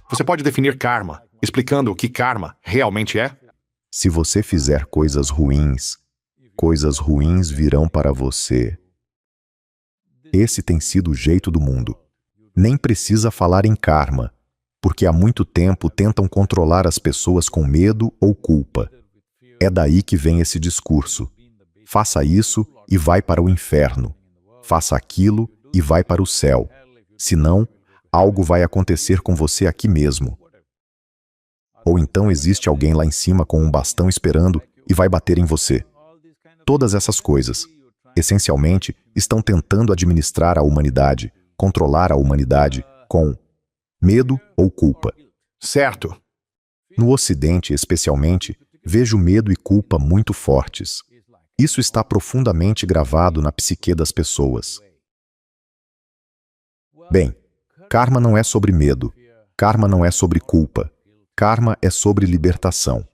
Você pode definir karma, explicando o que karma realmente é? Se você fizer coisas ruins virão para você. Esse tem sido o jeito do mundo. Nem precisa falar em karma, porque há muito tempo tentam controlar as pessoas com medo ou culpa. É daí que vem esse discurso. Faça isso e vai para o inferno. Faça aquilo e vai para o céu. Senão, algo vai acontecer com você aqui mesmo. Ou então existe alguém lá em cima com um bastão esperando e vai bater em você. Todas essas coisas, essencialmente, estão tentando administrar a humanidade, controlar a humanidade com medo ou culpa. Certo. No Ocidente, especialmente, vejo medo e culpa muito fortes. Isso está profundamente gravado na psique das pessoas. Bem, karma não é sobre medo. Karma não é sobre culpa. Karma é sobre libertação.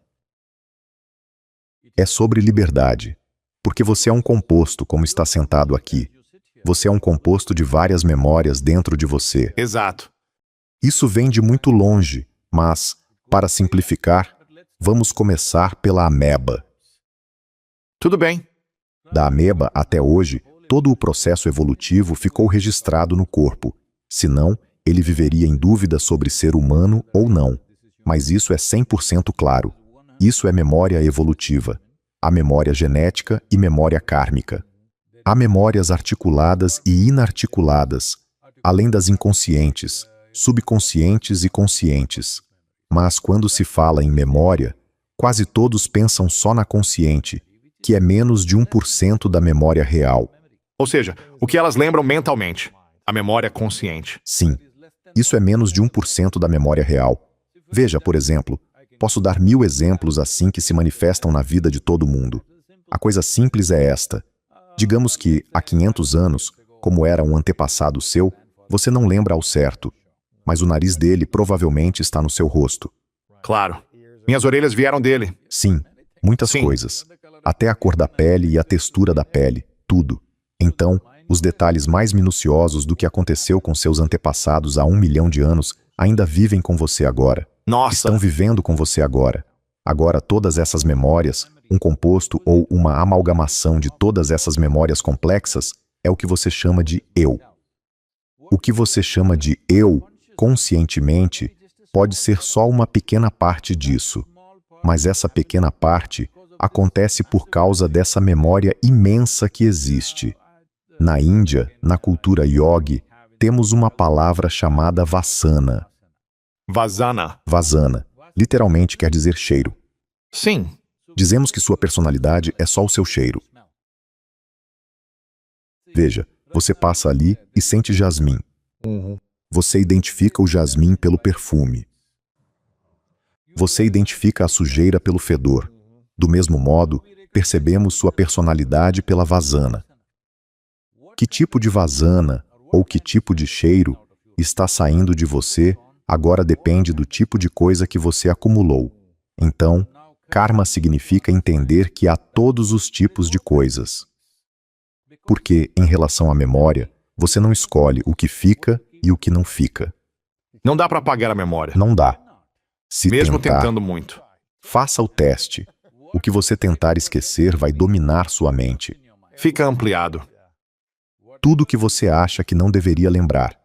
É sobre liberdade. Porque você é um composto, como está sentado aqui. Você é um composto de várias memórias dentro de você. Exato. Isso vem de muito longe, mas, para simplificar, vamos começar pela ameba. Tudo bem. Da ameba até hoje, todo o processo evolutivo ficou registrado no corpo. Senão, ele viveria em dúvida sobre ser humano ou não. Mas isso é 100% claro. Isso é memória evolutiva. Há memória genética e memória kármica. Há memórias articuladas e inarticuladas, além das inconscientes, subconscientes e conscientes. Mas quando se fala em memória, quase todos pensam só na consciente, que é menos de 1% da memória real. Ou seja, o que elas lembram mentalmente. A memória consciente. Sim, isso é menos de 1% da memória real. Veja, por exemplo, posso dar 1000 exemplos assim que se manifestam na vida de todo mundo. A coisa simples é esta. Digamos que, há 500 anos, como era um antepassado seu, você não lembra ao certo, mas o nariz dele provavelmente está no seu rosto. Claro. Minhas orelhas vieram dele. Sim, muitas coisas. Até a cor da pele e a textura da pele, tudo. Então, os detalhes mais minuciosos do que aconteceu com seus antepassados há 1 milhão de anos ainda vivem com você agora. Nossa! Estão vivendo com você agora. Agora todas essas memórias, um composto ou uma amalgamação de todas essas memórias complexas, é o que você chama de eu. O que você chama de eu, conscientemente, pode ser só uma pequena parte disso. Mas essa pequena parte acontece por causa dessa memória imensa que existe. Na Índia, na cultura yogi, temos uma palavra chamada vasana. Vasana. Vasana, literalmente quer dizer cheiro. Sim. Dizemos que sua personalidade é só o seu cheiro. Veja, você passa ali e sente jasmim. Você identifica o jasmim pelo perfume. Você identifica a sujeira pelo fedor. Do mesmo modo, percebemos sua personalidade pela vasana. Que tipo de vasana, ou que tipo de cheiro, está saindo de você, agora depende do tipo de coisa que você acumulou. Então, karma significa entender que há todos os tipos de coisas. Porque, em relação à memória, você não escolhe o que fica e o que não fica. Não dá para apagar a memória. Não dá. Se Mesmo tentar, tentando muito. faça o teste. O que você tentar esquecer vai dominar sua mente. Fica ampliado. Tudo que você acha que não deveria lembrar.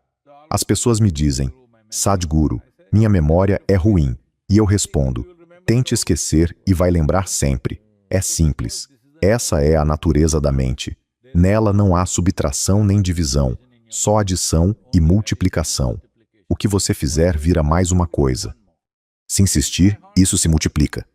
As pessoas me dizem, Sadhguru, minha memória é ruim. E eu respondo, tente esquecer e vai lembrar sempre. É simples. Essa é a natureza da mente. Nela não há subtração nem divisão, só adição e multiplicação. O que você fizer vira mais uma coisa. Se insistir, isso se multiplica.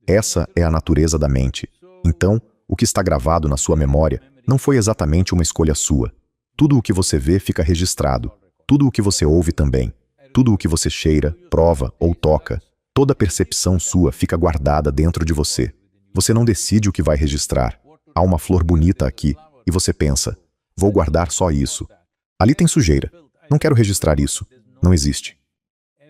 Essa é a natureza da mente. Então, o que está gravado na sua memória não foi exatamente uma escolha sua. Tudo o que você vê fica registrado. Tudo o que você ouve também. Tudo o que você cheira, prova ou toca. Toda percepção sua fica guardada dentro de você. Você não decide o que vai registrar. Há uma flor bonita aqui e você pensa, vou guardar só isso. Ali tem sujeira. Não quero registrar isso. Não existe.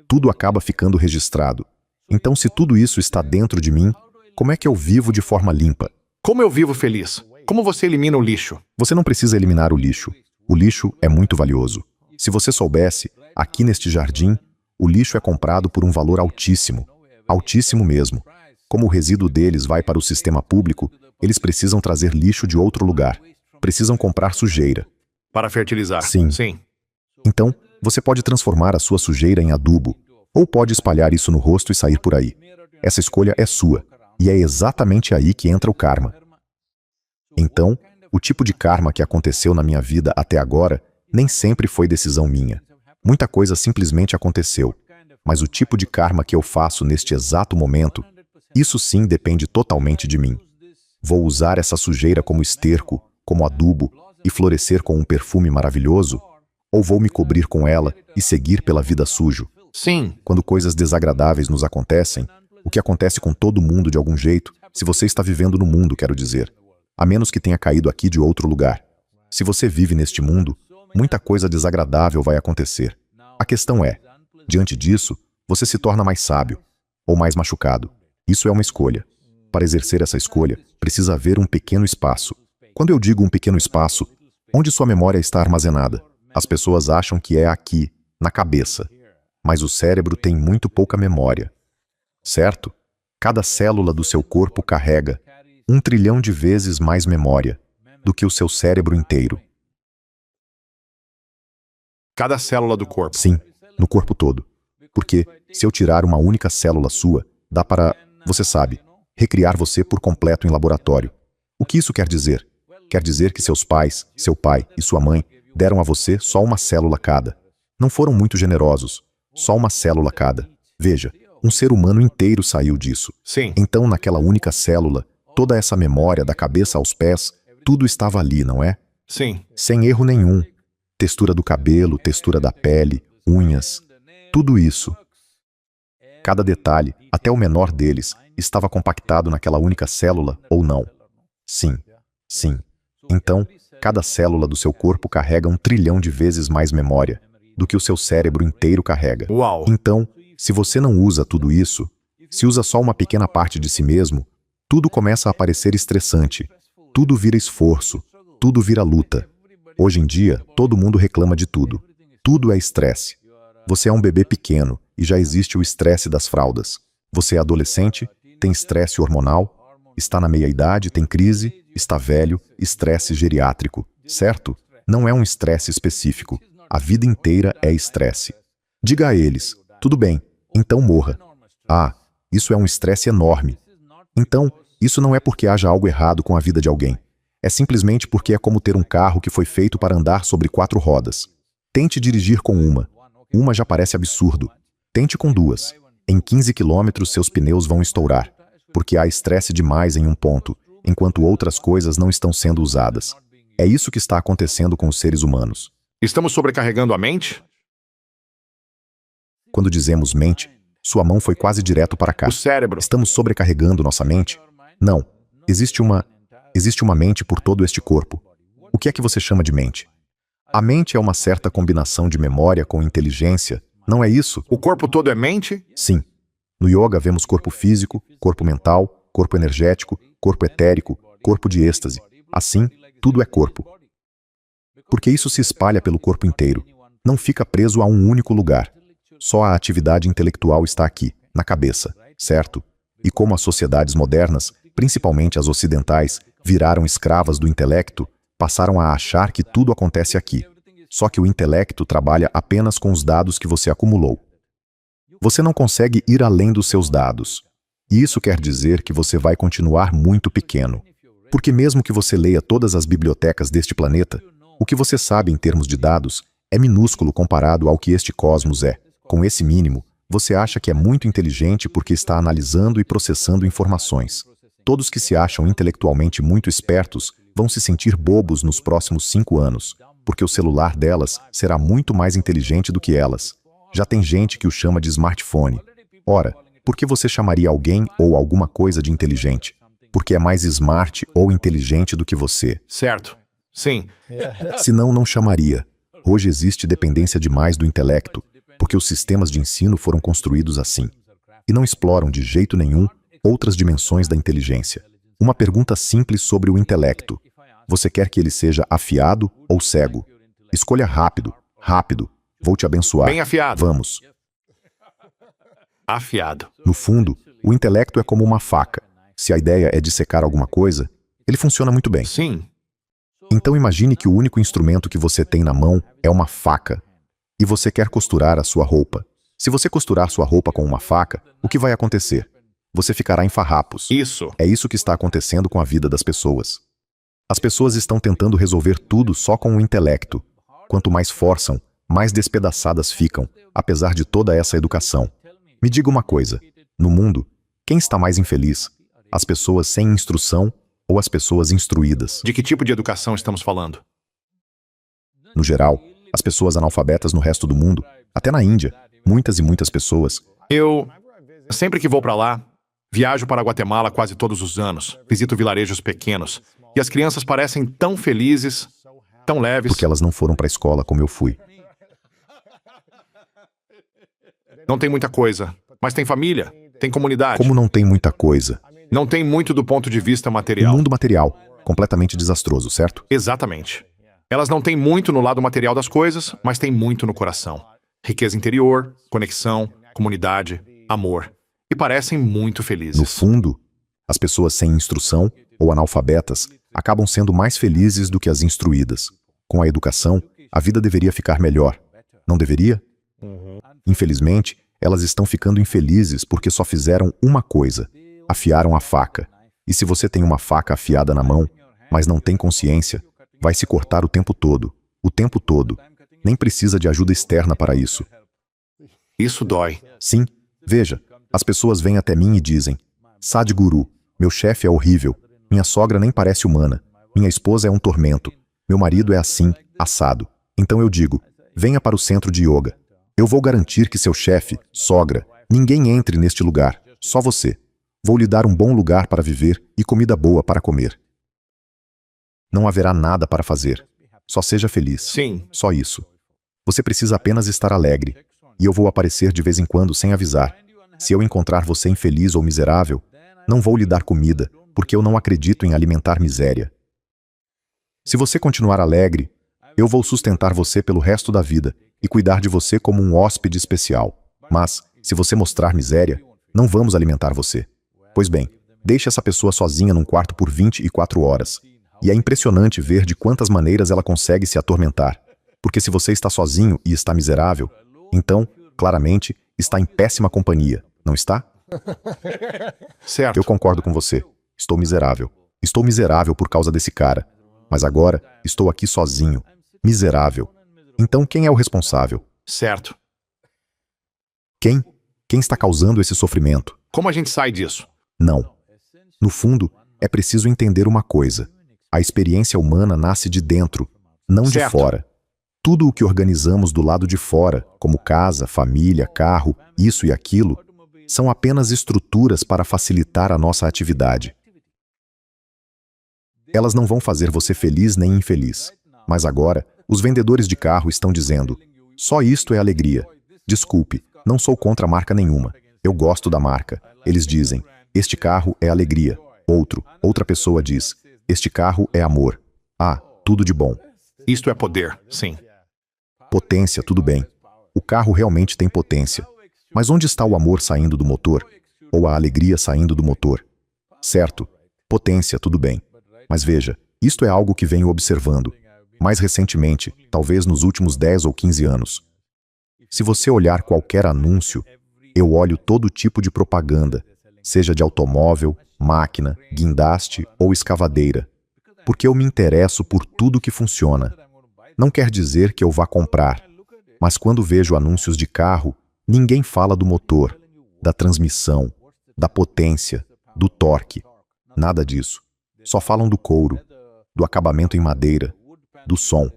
Tudo acaba ficando registrado. Então, se tudo isso está dentro de mim, como é que eu vivo de forma limpa? Como eu vivo feliz? Como você elimina o lixo? Você não precisa eliminar o lixo. O lixo é muito valioso. Se você soubesse, aqui neste jardim, O lixo é comprado por um valor altíssimo. Altíssimo mesmo. Como o resíduo deles vai para o sistema público, eles precisam trazer lixo de outro lugar. Precisam comprar sujeira. Para fertilizar. Sim. Sim. Então, você pode transformar a sua sujeira em adubo, ou pode espalhar isso no rosto e sair por aí. Essa escolha é sua, e é exatamente aí que entra o karma. Então, o tipo de karma que aconteceu na minha vida até agora nem sempre foi decisão minha. Muita coisa simplesmente aconteceu. Mas o tipo de karma que eu faço neste exato momento, isso sim depende totalmente de mim. Vou usar essa sujeira como esterco, como adubo, e florescer com um perfume maravilhoso? Ou vou me cobrir com ela e seguir pela vida sujo? Sim. Quando coisas desagradáveis nos acontecem, o que acontece com todo mundo de algum jeito, se você está vivendo no mundo, quero dizer, a menos que tenha caído aqui de outro lugar. Se você vive neste mundo, muita coisa desagradável vai acontecer. A questão é, diante disso, você se torna mais sábio ou mais machucado. Isso é uma escolha. Para exercer essa escolha, precisa haver um pequeno espaço. Quando eu digo um pequeno espaço, onde sua memória está armazenada? As pessoas acham que é aqui, na cabeça. Mas o cérebro tem muito pouca memória. Certo? Cada célula do seu corpo carrega 1 trilhão de vezes mais memória do que o seu cérebro inteiro. Cada célula do corpo. Sim, no corpo todo. Porque, se eu tirar uma única célula sua, dá para, você sabe, recriar você por completo em laboratório. O que isso quer dizer? Quer dizer que seus pais, seu pai e sua mãe deram a você só uma célula cada. Não foram muito generosos. Só uma célula cada. Veja, um ser humano inteiro saiu disso. Sim. Então, naquela única célula, toda essa memória da cabeça aos pés, tudo estava ali, não é? Sim. Sem erro nenhum. Textura do cabelo, textura da pele, unhas, tudo isso. Cada detalhe, até o menor deles, estava compactado naquela única célula ou não? Sim. Sim. Então, cada célula do seu corpo carrega 1 trilhão de vezes mais memória do que o seu cérebro inteiro carrega. Uau. Então, se você não usa tudo isso, se usa só uma pequena parte de si mesmo, tudo começa a parecer estressante. Tudo vira esforço. Tudo vira luta. Hoje em dia, todo mundo reclama de tudo. Tudo é estresse. Você é um bebê pequeno e já existe o estresse das fraldas. Você é adolescente, tem estresse hormonal, está na meia-idade, tem crise, está velho, estresse geriátrico, certo? Não é um estresse específico. A vida inteira é estresse. Diga a eles, tudo bem, então morra. Ah, isso é um estresse enorme. Então, isso não é porque haja algo errado com a vida de alguém. É simplesmente porque é como ter um carro que foi feito para andar sobre 4 rodas. Tente dirigir com uma. Uma já parece absurdo. Tente com 2. Em 15 quilômetros seus pneus vão estourar, porque há estresse demais em um ponto, enquanto outras coisas não estão sendo usadas. É isso que está acontecendo com os seres humanos. Estamos sobrecarregando a mente? Quando dizemos mente, sua mão foi quase direto para cá. O cérebro. Estamos sobrecarregando nossa mente? Não. Existe uma mente por todo este corpo. O que é que você chama de mente? A mente é uma certa combinação de memória com inteligência, não é isso? O corpo todo é mente? Sim. No yoga vemos corpo físico, corpo mental, corpo energético, corpo etérico, corpo de êxtase. Assim, tudo é corpo. Porque isso se espalha pelo corpo inteiro. Não fica preso a um único lugar. Só a atividade intelectual está aqui, na cabeça, certo? E como as sociedades modernas, principalmente as ocidentais, viraram escravas do intelecto, passaram a achar que tudo acontece aqui. Só que o intelecto trabalha apenas com os dados que você acumulou. Você não consegue ir além dos seus dados. E isso quer dizer que você vai continuar muito pequeno. Porque mesmo que você leia todas as bibliotecas deste planeta, o que você sabe em termos de dados é minúsculo comparado ao que este cosmos é. Com esse mínimo, você acha que é muito inteligente porque está analisando e processando informações. Todos que se acham intelectualmente muito espertos vão se sentir bobos nos próximos 5 anos, porque o celular delas será muito mais inteligente do que elas. Já tem gente que o chama de smartphone. Ora, por que você chamaria alguém ou alguma coisa de inteligente? Porque é mais smart ou inteligente do que você. Certo. Sim. Senão, não chamaria. Hoje existe dependência demais do intelecto, porque os sistemas de ensino foram construídos assim. E não exploram de jeito nenhum outras dimensões da inteligência. Uma pergunta simples sobre o intelecto. Você quer que ele seja afiado ou cego? Escolha rápido, rápido. Vou te abençoar. Bem afiado. Vamos. Afiado. No fundo, o intelecto é como uma faca. Se a ideia é dissecar alguma coisa, ele funciona muito bem. Sim. Então imagine que o único instrumento que você tem na mão é uma faca e você quer costurar a sua roupa. Se você costurar sua roupa com uma faca, o que vai acontecer? Você ficará em farrapos. Isso. É isso que está acontecendo com a vida das pessoas. As pessoas estão tentando resolver tudo só com o intelecto. Quanto mais forçam, mais despedaçadas ficam, apesar de toda essa educação. Me diga uma coisa, no mundo, quem está mais infeliz? As pessoas sem instrução ou as pessoas instruídas? De que tipo de educação estamos falando? No geral, as pessoas analfabetas no resto do mundo, até na Índia, muitas e muitas pessoas. Eu, sempre que vou para lá, viajo para Guatemala quase todos os anos, visito vilarejos pequenos, e as crianças parecem tão felizes, tão leves. Porque elas não foram para a escola como eu fui. Não tem muita coisa, mas tem família, tem comunidade. Como não tem muita coisa? Não tem muito do ponto de vista O material. mundo material, completamente desastroso, certo? Exatamente. Elas não têm muito no lado material das coisas, mas têm muito no coração. Riqueza interior, conexão, comunidade, amor. E parecem muito felizes. No fundo, as pessoas sem instrução ou analfabetas acabam sendo mais felizes do que as instruídas. Com a educação, a vida deveria ficar melhor. Não deveria? Infelizmente, elas estão ficando infelizes porque só fizeram uma coisa: afiaram a faca. E se você tem uma faca afiada na mão, mas não tem consciência, vai se cortar o tempo todo. O tempo todo. Nem precisa de ajuda externa para isso. Isso dói. Sim, veja, as pessoas vêm até mim e dizem: Sadhguru, meu chefe é horrível, minha sogra nem parece humana, minha esposa é um tormento, meu marido é assim, assado. Então eu digo: venha para o centro de yoga. Eu vou garantir que seu chefe, sogra, ninguém entre neste lugar, só você. Vou lhe dar um bom lugar para viver e comida boa para comer. Não haverá nada para fazer. Só seja feliz. Sim. Só isso. Você precisa apenas estar alegre. E eu vou aparecer de vez em quando sem avisar. Se eu encontrar você infeliz ou miserável, não vou lhe dar comida, porque eu não acredito em alimentar miséria. Se você continuar alegre, eu vou sustentar você pelo resto da vida e cuidar de você como um hóspede especial. Mas, se você mostrar miséria, não vamos alimentar você. Pois bem, deixe essa pessoa sozinha num quarto por 24 horas. E é impressionante ver de quantas maneiras ela consegue se atormentar. Porque se você está sozinho e está miserável, então, claramente, está em péssima companhia, não está? Certo. Eu concordo com você. Estou miserável. Estou miserável por causa desse cara. Mas agora, estou aqui sozinho. Miserável. Então quem é o responsável? Certo. Quem? Quem está causando esse sofrimento? Como a gente sai disso? Não. No fundo, é preciso entender uma coisa. A experiência humana nasce de dentro, não de Certo. fora. Tudo o que organizamos do lado de fora, como casa, família, carro, isso e aquilo, são apenas estruturas para facilitar a nossa atividade. Elas não vão fazer você feliz nem infeliz. Mas agora, os vendedores de carro estão dizendo: só isto é alegria. Desculpe, não sou contra marca nenhuma. Eu gosto da marca. Eles dizem: este carro é alegria. Outra pessoa diz: este carro é amor. Ah, tudo de bom. Isto é poder, sim. Potência, tudo bem. O carro realmente tem potência. Mas onde está o amor saindo do motor? Ou a alegria saindo do motor? Certo, potência, tudo bem. Mas veja, isto é algo que venho observando. Mais recentemente, talvez nos últimos 10 ou 15 anos. Se você olhar qualquer anúncio, eu olho todo tipo de propaganda, seja de automóvel, máquina, guindaste ou escavadeira, porque eu me interesso por tudo que funciona. Não quer dizer que eu vá comprar, mas quando vejo anúncios de carro, ninguém fala do motor, da transmissão, da potência, do torque, nada disso. Só falam do couro, do acabamento em madeira, do som.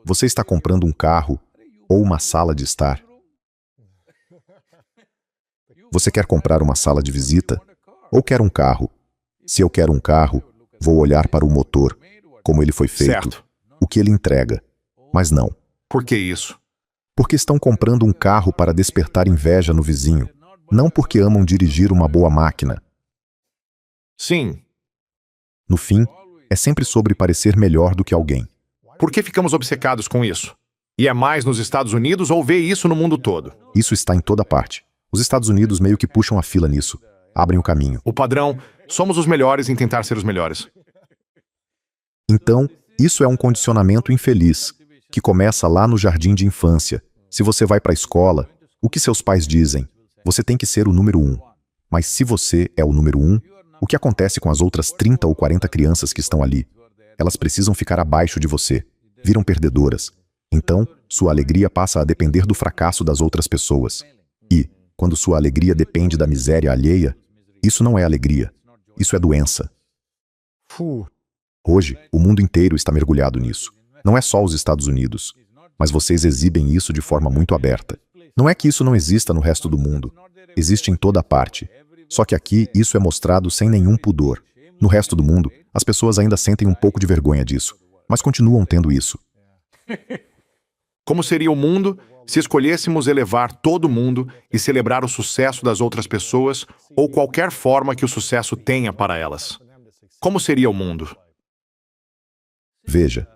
Você está comprando um carro ou uma sala de estar? Você quer comprar uma sala de visita ou quer um carro? Se eu quero um carro, vou olhar para o motor, como ele foi feito, Certo. o que ele entrega. Mas não, Por que isso? porque estão comprando um carro para despertar inveja no vizinho, não porque amam dirigir uma boa máquina. Sim. No fim, é sempre sobre parecer melhor do que alguém. Por que ficamos obcecados com isso? E é mais nos Estados Unidos ou vê isso no mundo todo? Isso está em toda parte. Os Estados Unidos meio que puxam a fila nisso, abrem o caminho. O padrão, somos os melhores em tentar ser os melhores. Então, isso é um condicionamento infeliz, que começa lá no jardim de infância. Se você vai para a escola, o que seus pais dizem? Você tem que ser o número 1. Mas se você é o número 1, o que acontece com as outras 30 ou 40 crianças que estão ali? Elas precisam ficar abaixo de você. Viram perdedoras. Então, sua alegria passa a depender do fracasso das outras pessoas. E, quando sua alegria depende da miséria alheia, isso não é alegria. Isso é doença. Hoje, o mundo inteiro está mergulhado nisso. Não é só os Estados Unidos. Mas vocês exibem isso de forma muito aberta. Não é que isso não exista no resto do mundo. Existe em toda parte. Só que aqui, isso é mostrado sem nenhum pudor. No resto do mundo, as pessoas ainda sentem um pouco de vergonha disso. Mas continuam tendo isso. Como seria o mundo se escolhêssemos elevar todo mundo e celebrar o sucesso das outras pessoas ou qualquer forma que o sucesso tenha para elas? Como seria o mundo? Veja,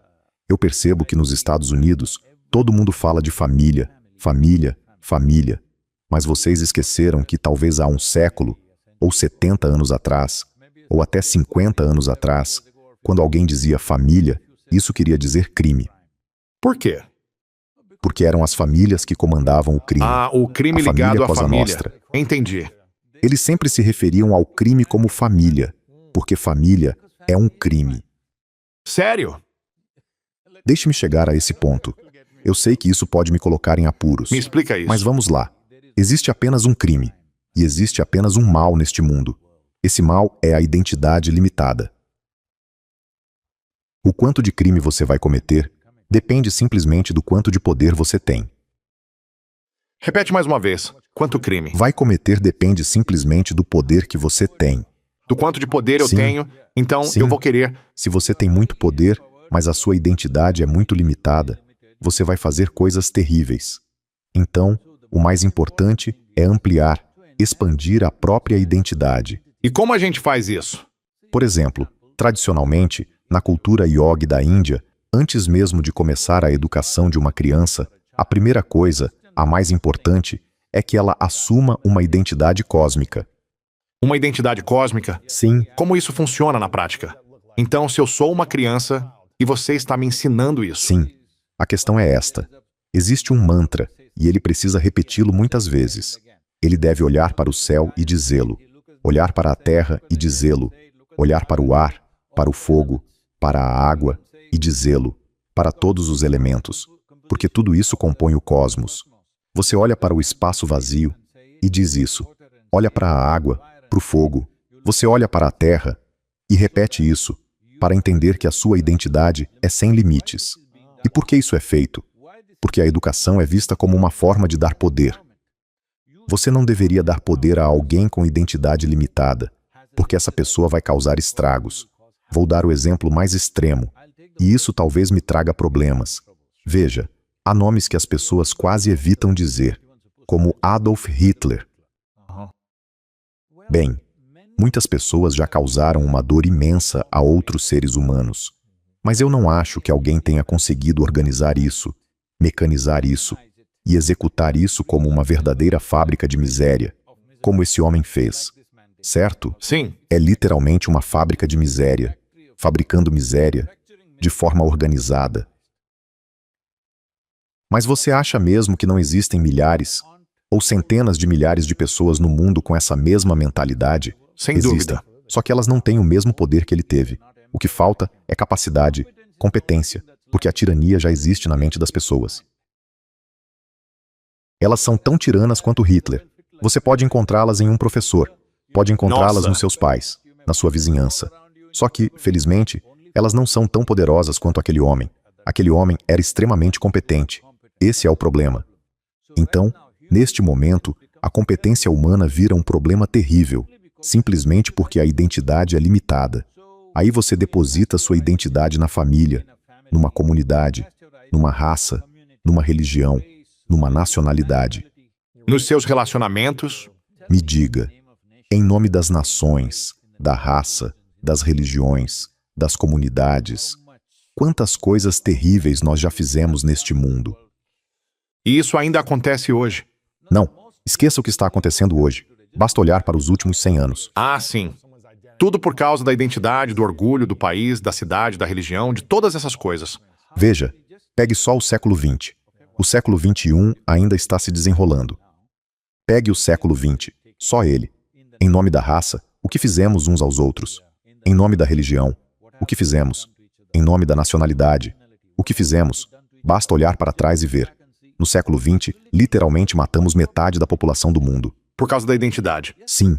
eu percebo que nos Estados Unidos, todo mundo fala de família, família, família. Mas vocês esqueceram que talvez há um século, ou 70 anos atrás, ou até 50 anos atrás, quando alguém dizia família, isso queria dizer crime. Por quê? Porque eram as famílias que comandavam o crime. Ah, o crime A família ligado à Cosa família. Nostra. Entendi. Eles sempre se referiam ao crime como família, porque família é um crime. Sério? Deixe-me chegar a esse ponto. Eu sei que isso pode me colocar em apuros. Me explica isso. Mas vamos lá. Existe apenas um crime. E existe apenas um mal neste mundo. Esse mal é a identidade limitada. O quanto de crime você vai cometer depende simplesmente do quanto de poder você tem. Repete mais uma vez. Quanto crime? Vai cometer depende simplesmente do poder que você tem. Do quanto de poder eu Sim. tenho, então Sim. eu vou querer. Se você tem muito poder, mas a sua identidade é muito limitada, você vai fazer coisas terríveis. Então, o mais importante é ampliar, expandir a própria identidade. E como a gente faz isso? Por exemplo, tradicionalmente, na cultura yogi da Índia, antes mesmo de começar a educação de uma criança, a primeira coisa, a mais importante, é que ela assuma uma identidade cósmica. Uma identidade cósmica? Sim, Como isso funciona na prática? Então, se eu sou uma criança e você está me ensinando isso. sim. A questão é esta. Existe um mantra, e ele precisa repeti-lo muitas vezes. Ele deve olhar para o céu e dizê-lo, olhar para a terra e dizê-lo, olhar para o ar, para o fogo, para a água e dizê-lo, para todos os elementos, porque tudo isso compõe o cosmos. Você olha para o espaço vazio e diz isso. Olha para a água, para o fogo. Você olha para a terra e repete isso, para entender que a sua identidade é sem limites. E por que isso é feito? Porque a educação é vista como uma forma de dar poder. Você não deveria dar poder a alguém com identidade limitada, porque essa pessoa vai causar estragos. Vou dar o exemplo mais extremo, e isso talvez me traga problemas. Veja, há nomes que as pessoas quase evitam dizer, como Adolf Hitler. Bem, muitas pessoas já causaram uma dor imensa a outros seres humanos. Mas eu não acho que alguém tenha conseguido organizar isso, mecanizar isso e executar isso como uma verdadeira fábrica de miséria, como esse homem fez. Certo? Sim. É literalmente uma fábrica de miséria, fabricando miséria de forma organizada. Mas você acha mesmo que não existem milhares ou centenas de milhares de pessoas no mundo com essa mesma mentalidade? Sem Existem, dúvida. só que elas não têm o mesmo poder que ele teve. O que falta é capacidade, competência, porque a tirania já existe na mente das pessoas. Elas são tão tiranas quanto Hitler. Você pode encontrá-las em um professor, pode encontrá-las Nossa. nos seus pais, na sua vizinhança. Só que, felizmente, elas não são tão poderosas quanto aquele homem. Aquele homem era extremamente competente. Esse é o problema. Então, neste momento, a competência humana vira um problema terrível, simplesmente porque a identidade é limitada. Aí você deposita sua identidade na família, numa comunidade, numa raça, numa religião, numa nacionalidade. Nos seus relacionamentos, Me diga, em nome das nações, da raça, das religiões, das comunidades, quantas coisas terríveis nós já fizemos neste mundo? e isso ainda acontece hoje. Não, Esqueça o que está acontecendo hoje. Basta olhar para os últimos 100 anos. Ah, sim. Tudo por causa da identidade, do orgulho, do país, da cidade, da religião, de todas essas coisas. Veja, pegue só o século XX. O século XXI ainda está se desenrolando. Pegue o século XX, só ele. Em nome da raça, o que fizemos uns aos outros? Em nome da religião, o que fizemos? Em nome da nacionalidade, o que fizemos? Basta olhar para trás e ver. No século XX, literalmente matamos metade da população do mundo. Por causa da identidade. Sim,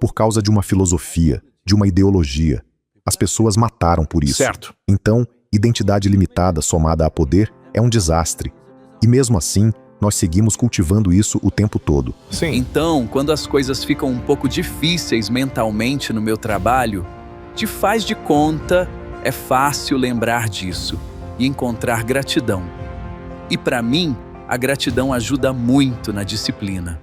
por causa de uma filosofia, de uma ideologia. As pessoas mataram por isso. Certo. Então, identidade limitada somada a poder é um desastre. E mesmo assim, nós seguimos cultivando isso o tempo todo. Sim. Então, quando as coisas ficam um pouco difíceis mentalmente no meu trabalho, te faz de conta, é fácil lembrar disso e encontrar gratidão. E para mim, a gratidão ajuda muito na disciplina.